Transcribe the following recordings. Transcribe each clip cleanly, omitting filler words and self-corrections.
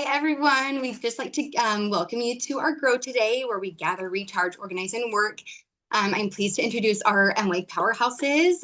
Hi, everyone. We'd just like to welcome you to our Grow Today, where we gather, recharge, organize, and work. I'm pleased to introduce our MWAG powerhouses,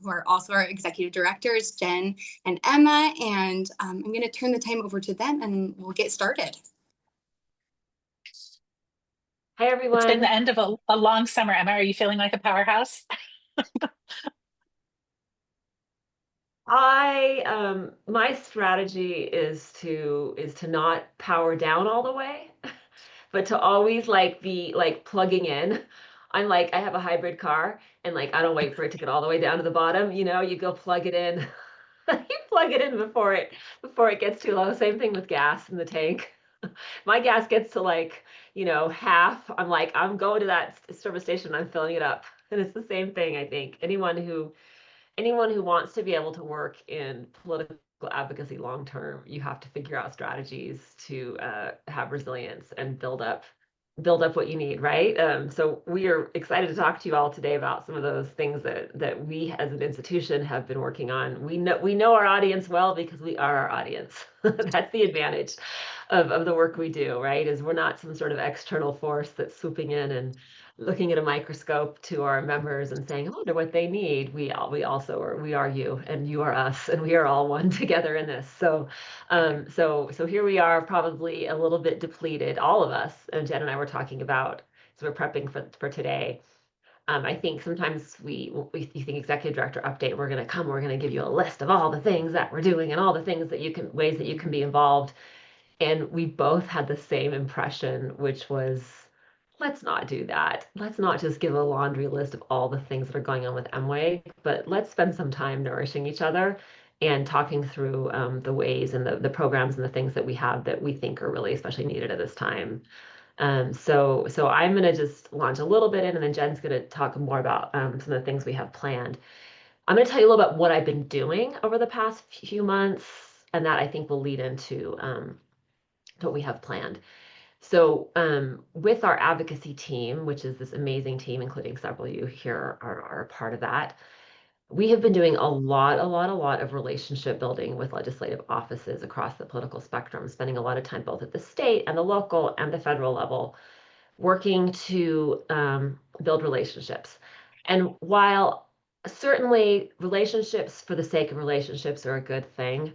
who are also our executive directors, Jen and Emma. And I'm going to turn the time over to them, and we'll get started. Hi, everyone. It's been the end of a long summer. Emma, are you feeling like a powerhouse? My strategy is to not power down all the way, but to always be plugging in. I have a hybrid car, and I don't wait for it to get all the way down to the bottom. You go plug it in. You plug it in before it gets too low. Same thing with gas in the tank. My gas gets to half. I'm going to that service station, I'm filling it up. And it's the same thing, I think. Anyone who wants to be able to work in political advocacy long term, you have to figure out strategies to have resilience and build up what you need, right? So we are excited to talk to you all today about some of those things that we as an institution have been working on. We know our audience well because we are our audience. That's the advantage of the work we do, right? Is we're not some sort of external force that's swooping in and looking at a microscope to our members and saying, "I wonder what they need." We are you, and you are us, and we are all one together in this. So here we are, probably a little bit depleted, all of us. And Jen and I were talking about, as we're prepping for today. I think sometimes you think executive director update, we're going to give you a list of all the things that we're doing and all the things ways that you can be involved. And we both had the same impression, which was, let's not do that. Let's not just give a laundry list of all the things that are going on with MWAG, but let's spend some time nourishing each other and talking through the ways and the programs and the things that we have that we think are really especially needed at this time. So I'm going to just launch a little bit in, and then Jen's going to talk more about some of the things we have planned. I'm going to tell you a little about what I've been doing over the past few months, and that I think will lead into what we have planned. So with our advocacy team, which is this amazing team, including several of you here are a part of that, we have been doing a lot of relationship building with legislative offices across the political spectrum, spending a lot of time both at the state and the local and the federal level, working to build relationships. And while certainly relationships for the sake of relationships are a good thing,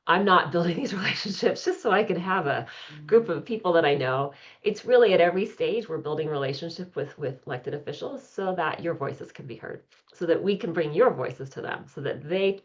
I'm not building these relationships just so I can have a group of people that I know. It's really at every stage we're building relationship with elected officials so that your voices can be heard, so that we can bring your voices to them, so that they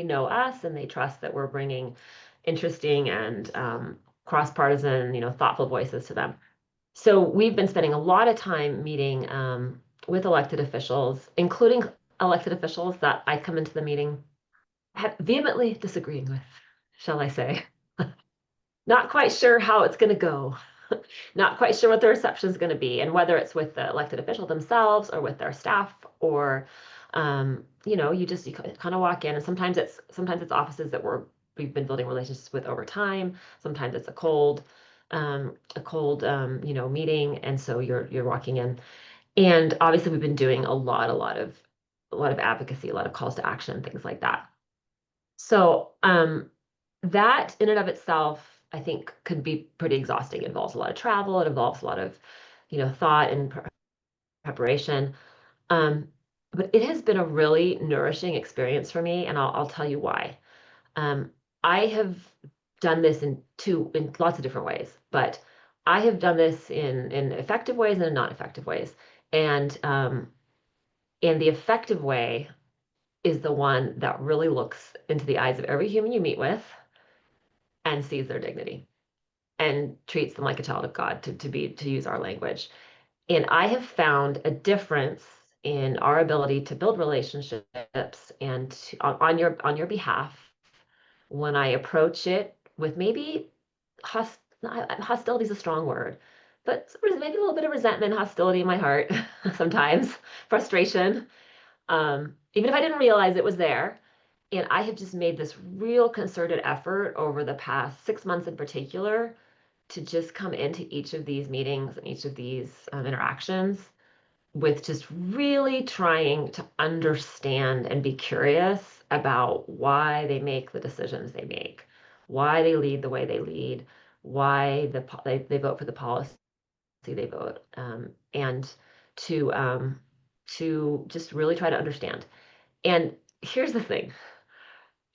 know us and they trust that we're bringing interesting and cross-partisan, thoughtful voices to them. So we've been spending a lot of time meeting with elected officials, including elected officials that I come into the meeting vehemently disagreeing with, shall I say. Not quite sure how it's going to go. Not quite sure what the reception is going to be, and whether it's with the elected official themselves or with their staff, or you kind of walk in, and sometimes it's offices that we've been building relationships with over time. Sometimes it's a cold meeting, and so you're walking in, and obviously we've been doing a lot of advocacy, a lot of calls to action, things like that. So that in and of itself, I think, could be pretty exhausting. It involves a lot of travel. It involves a lot of, thought and preparation. But it has been a really nourishing experience for me, and I'll tell you why. I have done this in lots of different ways, but I have done this in effective ways and in non-effective ways. And in the effective way is the one that really looks into the eyes of every human you meet with and sees their dignity and treats them like a child of God, to use our language. And I have found a difference in our ability to build relationships and on your behalf when I approach it with maybe hostility is a strong word, but maybe a little bit of resentment, hostility in my heart, sometimes frustration, even if I didn't realize it was there. And I have just made this real concerted effort over the past 6 months in particular to just come into each of these meetings and each of these interactions with just really trying to understand and be curious about why they make the decisions they make, why they lead the way they lead, why they vote for the policy they vote, and to just really try to understand. And here's the thing.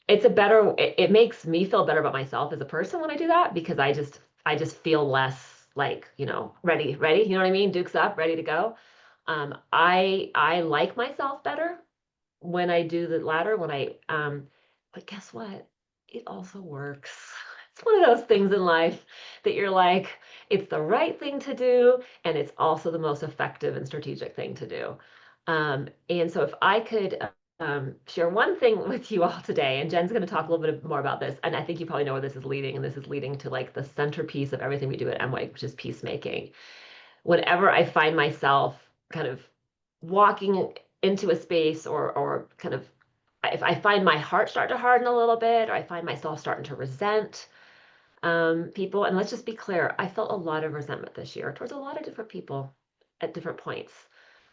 It makes me feel better about myself as a person when I do that, because I just feel less like, ready, you know what I mean? Dukes up, ready to go. I like myself better when I do the latter, but guess what? It also works. It's one of those things in life that you're like, it's the right thing to do, and it's also the most effective and strategic thing to do. And so if I could share one thing with you all today, and Jen's going to talk a little bit more about this, and I think you probably know where this is leading, and this is leading to like the centerpiece of everything we do at MWIG, which is peacemaking. Whenever I find myself kind of walking into a space, or kind of, if I find my heart start to harden a little bit, or I find myself starting to resent people, and let's just be clear, I felt a lot of resentment this year towards a lot of different people at different points.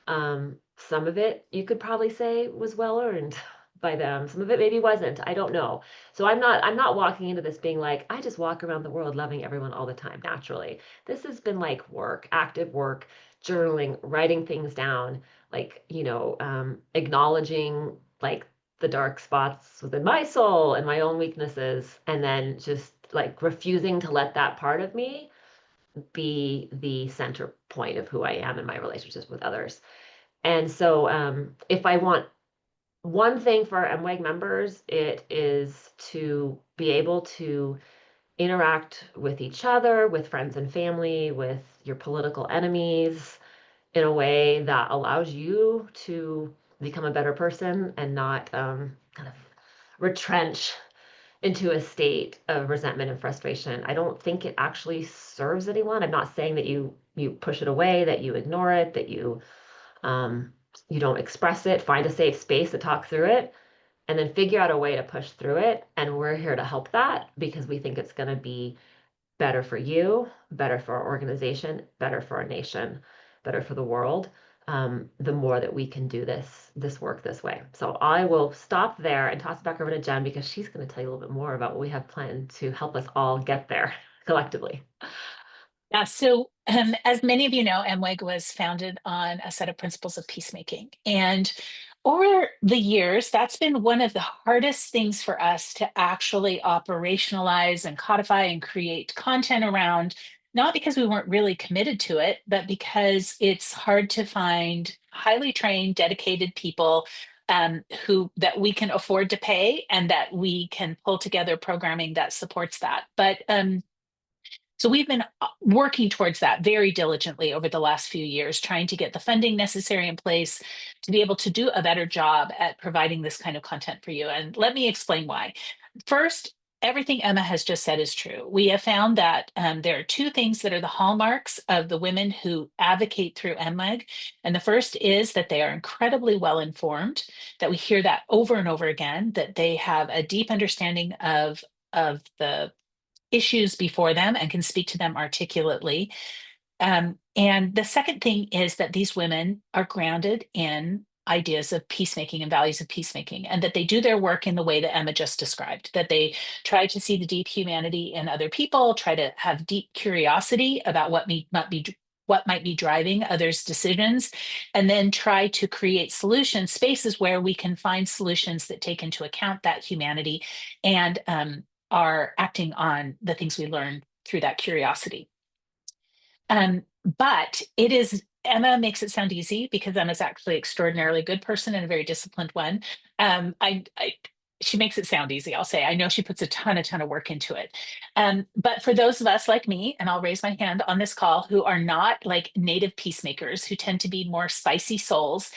Some of it you could probably say was well earned by them. Some of it maybe wasn't. I don't know. So I'm not walking into this being like, I just walk around the world loving everyone all the time naturally. This has been like work, active work, journaling, writing things down, like, acknowledging like the dark spots within my soul and my own weaknesses, and then just like refusing to let that part of me be the center point of who I am in my relationships with others. And so, if I want one thing for our MWAG members, it is to be able to interact with each other, with friends and family, with your political enemies in a way that allows you to become a better person and not kind of retrench into a state of resentment and frustration. I don't think it actually serves anyone. I'm not saying that you push it away, that you ignore it, that um, you don't express it. Find a safe space to talk through it, and then figure out a way to push through it. And we're here to help that, because we think it's going to be better for you, better for our organization, better for our nation, better for the world. The more that we can do this work this way. So I will stop there and toss it back over to Jen, because she's going to tell you a little bit more about what we have planned to help us all get there collectively. Yeah, so as many of you know, MWEG was founded on a set of principles of peacemaking. And over the years, that's been one of the hardest things for us to actually operationalize and codify and create content around, not because we weren't really committed to it, but because it's hard to find highly trained, dedicated people who that we can afford to pay, and that we can pull together programming that supports that. But so we've been working towards that very diligently over the last few years, trying to get the funding necessary in place to be able to do a better job at providing this kind of content for you. And let me explain why. First, everything Emma has just said is true. We have found that there are two things that are the hallmarks of the women who advocate through MWEG. And the first is that they are incredibly well informed, that we hear that over and over again, that they have a deep understanding of the issues before them and can speak to them articulately. And the second thing is that these women are grounded in ideas of peacemaking and values of peacemaking, and that they do their work in the way that Emma just described, that they try to see the deep humanity in other people, try to have deep curiosity about what might be driving others' decisions, and then try to create solutions, spaces where we can find solutions that take into account that humanity and are acting on the things we learn through that curiosity. But it is, Emma makes it sound easy, because Emma's actually an extraordinarily good person and a very disciplined one. She makes it sound easy, I'll say. I know she puts a ton of work into it. But for those of us like me, and I'll raise my hand on this call, who are not like native peacemakers, who tend to be more spicy souls,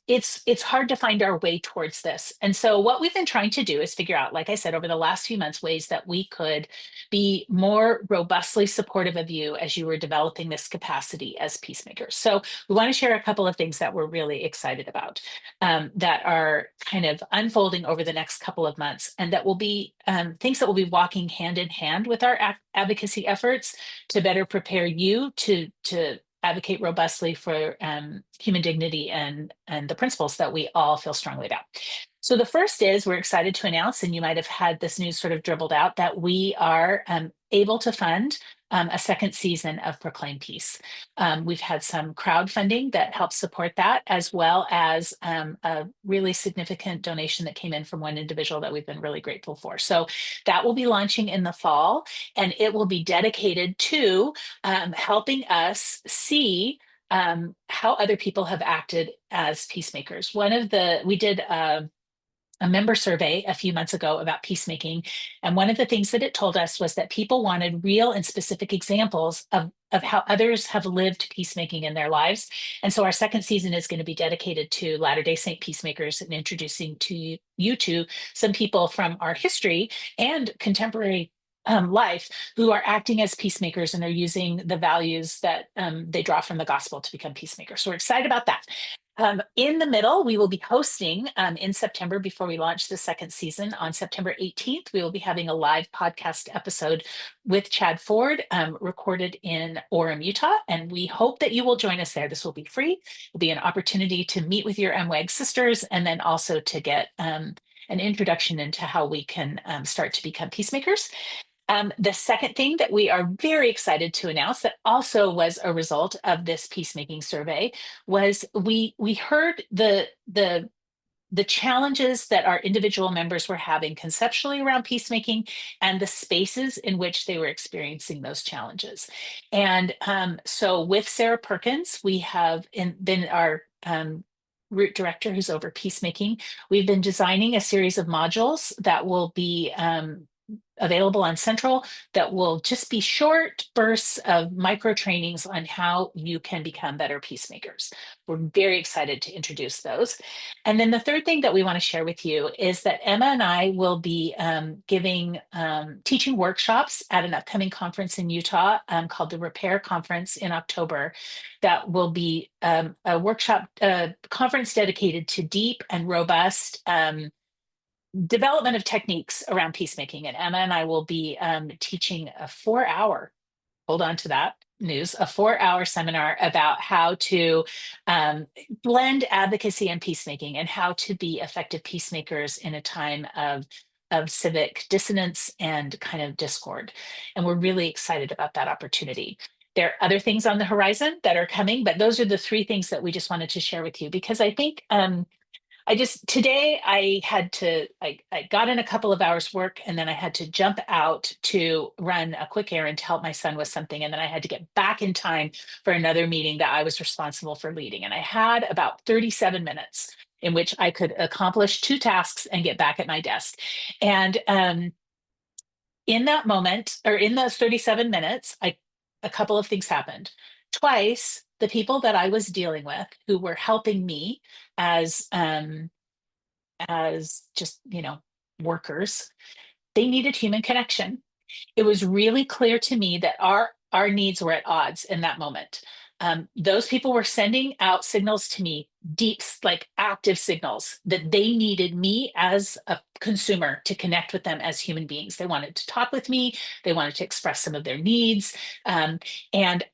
it's hard to find our way towards this. And so what we've been trying to do is figure out, like I said, over the last few months, ways that we could be more robustly supportive of you as you were developing this capacity as peacemakers. So we want to share a couple of things that we're really excited about, that are kind of unfolding over the next couple of months, and that will be things that will be walking hand in hand with our advocacy efforts to better prepare you to advocate robustly for human dignity and the principles that we all feel strongly about. So the first is we're excited to announce, and you might have had this news sort of dribbled out, that we are able to fund a second season of Proclaim Peace. We've had some crowdfunding that helps support that, as well as a really significant donation that came in from one individual that we've been really grateful for. So that will be launching in the fall, and it will be dedicated to helping us see how other people have acted as peacemakers. We did a member survey a few months ago about peacemaking. And one of the things that it told us was that people wanted real and specific examples of how others have lived peacemaking in their lives. And so our second season is going to be dedicated to Latter-day Saint peacemakers and introducing to you to some people from our history and contemporary life who are acting as peacemakers and are using the values that they draw from the gospel to become peacemakers. So we're excited about that. In the middle, we will be hosting in September, before we launch the second season, on September 18th, we will be having a live podcast episode with Chad Ford recorded in Orem, Utah. And we hope that you will join us there. This will be free. It'll be an opportunity to meet with your MWAG sisters, and then also to get an introduction into how we can start to become peacemakers. The second thing that we are very excited to announce, that also was a result of this peacemaking survey, was we heard the challenges that our individual members were having conceptually around peacemaking, and the spaces in which they were experiencing those challenges. And so with Sarah Perkins, we have been our root director who's over peacemaking. We've been designing a series of modules that will be available on Central, that will just be short bursts of micro trainings on how you can become better peacemakers. We're very excited to introduce those. And then the third thing that we want to share with you is that Emma and I will be teaching workshops at an upcoming conference in Utah called the Repair Conference in October. That will be a workshop conference dedicated to deep and robust development of techniques around peacemaking. And Emma and I will be teaching a 4-hour, hold on to that news, a 4-hour seminar about how to blend advocacy and peacemaking, and how to be effective peacemakers in a time of civic dissonance and kind of discord. And we're really excited about that opportunity. There are other things on the horizon that are coming, but those are the three things that we just wanted to share with you, because I think today I got in a couple of hours work, and then I had to jump out to run a quick errand to help my son with something. And then I had to get back in time for another meeting that I was responsible for leading. And I had about 37 minutes in which I could accomplish 2 tasks and get back at my desk. And in that moment, or in those 37 minutes, a couple of things happened. Twice, the people that I was dealing with, who were helping me as just, workers, they needed human connection. It was really clear to me that our needs were at odds in that moment. Those people were sending out signals to me, deep, like active signals, that they needed me as a consumer to connect with them as human beings. They wanted to talk with me. They wanted to express some of their needs. And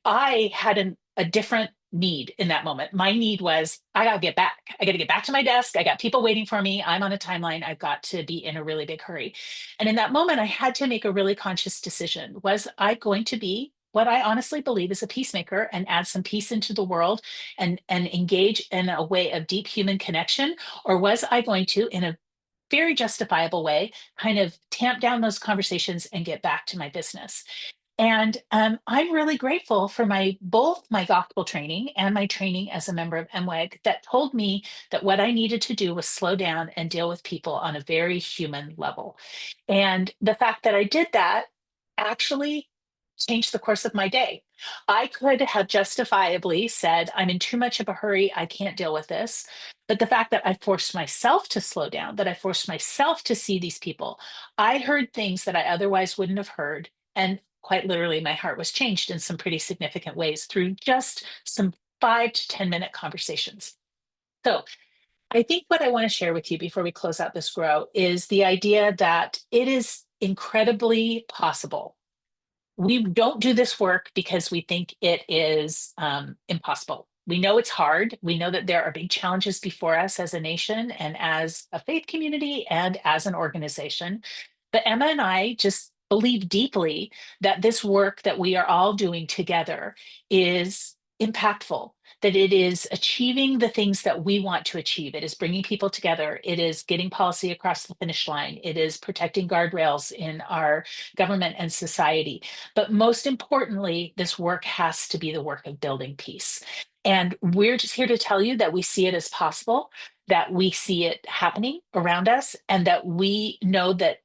I had a different need in that moment. My need was, I got to get back. I got to get back to my desk. I got people waiting for me. I'm on a timeline. I've got to be in a really big hurry. And in that moment, I had to make a really conscious decision. Was I going to be what I honestly believe is a peacemaker and add some peace into the world and engage in a way of deep human connection? Or was I going to, in a very justifiable way, kind of tamp down those conversations and get back to my business? And I'm really grateful for both my gospel training and my training as a member of MWAG, that told me that what I needed to do was slow down and deal with people on a very human level. And the fact that I did that actually changed the course of my day. I could have justifiably said, I'm in too much of a hurry, I can't deal with this. But the fact that I forced myself to slow down, that I forced myself to see these people, I heard things that I otherwise wouldn't have heard. And quite literally, my heart was changed in some pretty significant ways through just some 5 to 10-minute conversations. So I think what I want to share with you before we close out this grow is the idea that it is incredibly possible. We don't do this work because we think it is impossible. We know it's hard. We know that there are big challenges before us as a nation and as a faith community and as an organization. But Emma and I just believe deeply that this work that we are all doing together is impactful, that it is achieving the things that we want to achieve. It is bringing people together. It is getting policy across the finish line. It is protecting guardrails in our government and society. But most importantly, this work has to be the work of building peace. And we're just here to tell you that we see it as possible, that we see it happening around us, and that we know that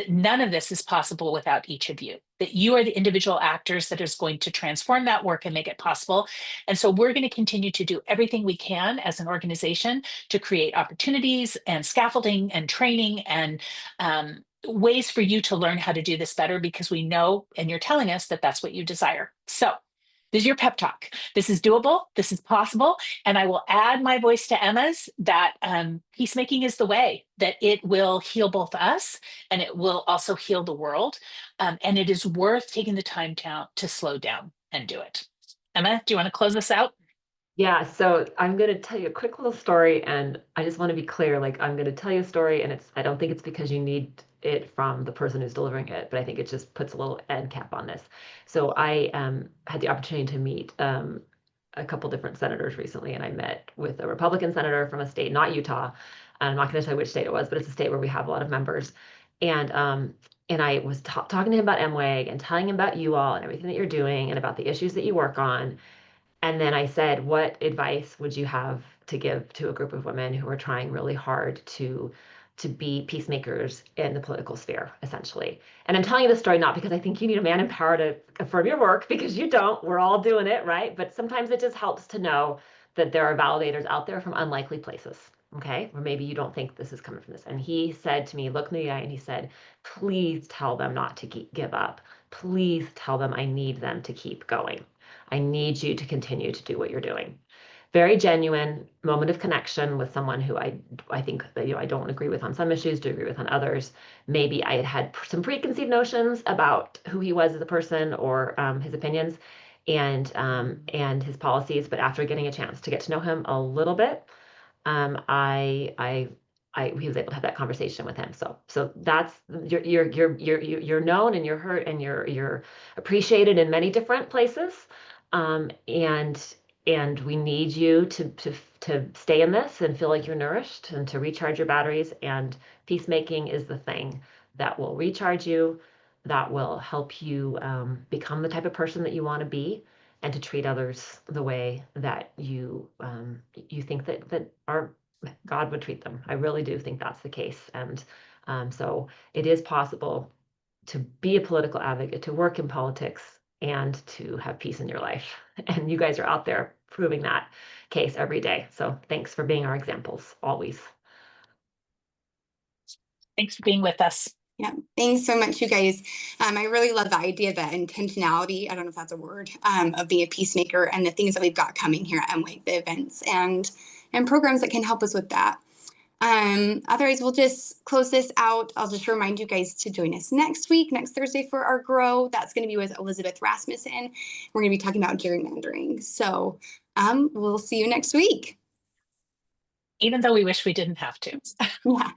none of this is possible without each of you, that you are the individual actors that is going to transform that work and make it possible. And so we're going to continue to do everything we can as an organization to create opportunities and scaffolding and training and ways for you to learn how to do this better, because we know, and you're telling us that that's what you desire. So this is your pep talk. This is doable. This is possible. And I will add my voice to Emma's that peacemaking is the way, that it will heal both us and it will also heal the world. And it is worth taking the time to slow down and do it. Emma, do you want to close us out? Yeah, so I'm going to tell you a quick little story, and I just want to be clear, like I'm going to tell you a story, and I don't think it's because you need it from the person who's delivering it, but I think it just puts a little end cap on this. So I had the opportunity to meet a couple different senators recently, and I met with a Republican senator from a state, not Utah. I'm not going to tell you which state it was, but it's a state where we have a lot of members. And I was talking to him about MWAG and telling him about you all and everything that you're doing and about the issues that you work on. And then I said, what advice would you have to give to a group of women who are trying really hard to be peacemakers in the political sphere, essentially? And I'm telling you this story not because I think you need a man in power to affirm your work, because you don't. We're all doing it, right? But sometimes it just helps to know that there are validators out there from unlikely places, okay? Or maybe you don't think this is coming from this. And he said to me, look me in the eye, and he said, please tell them not to give up. Please tell them I need them to keep going. I need you to continue to do what you're doing. Very genuine moment of connection with someone who I think that, I don't agree with on some issues, do agree with on others. Maybe I had some preconceived notions about who he was as a person, or his opinions and his policies. But after getting a chance to get to know him a little bit, he was able to have that conversation with him. So that's you're known and you're heard and you're appreciated in many different places. And we need you to stay in this and feel like you're nourished and to recharge your batteries. And peacemaking is the thing that will recharge you, that will help you become the type of person that you want to be, and to treat others the way that you think that God would treat them. I really do think that's the case. And so it is possible to be a political advocate, to work in politics, and to have peace in your life. And you guys are out there proving that case every day. So thanks for being our examples always. Thanks for being with us. Yeah, thanks so much, you guys. I really love the idea of that intentionality. I don't know if that's a word, of being a peacemaker, and the things that we've got coming here at MWAG, the events and programs that can help us with that. Otherwise, we'll just close this out. I'll just remind you guys to join us next Thursday for our Grow. That's going to be with Elizabeth Rasmussen. We're going to be talking about gerrymandering. So we'll see you next week. Even though we wish we didn't have to. Yeah.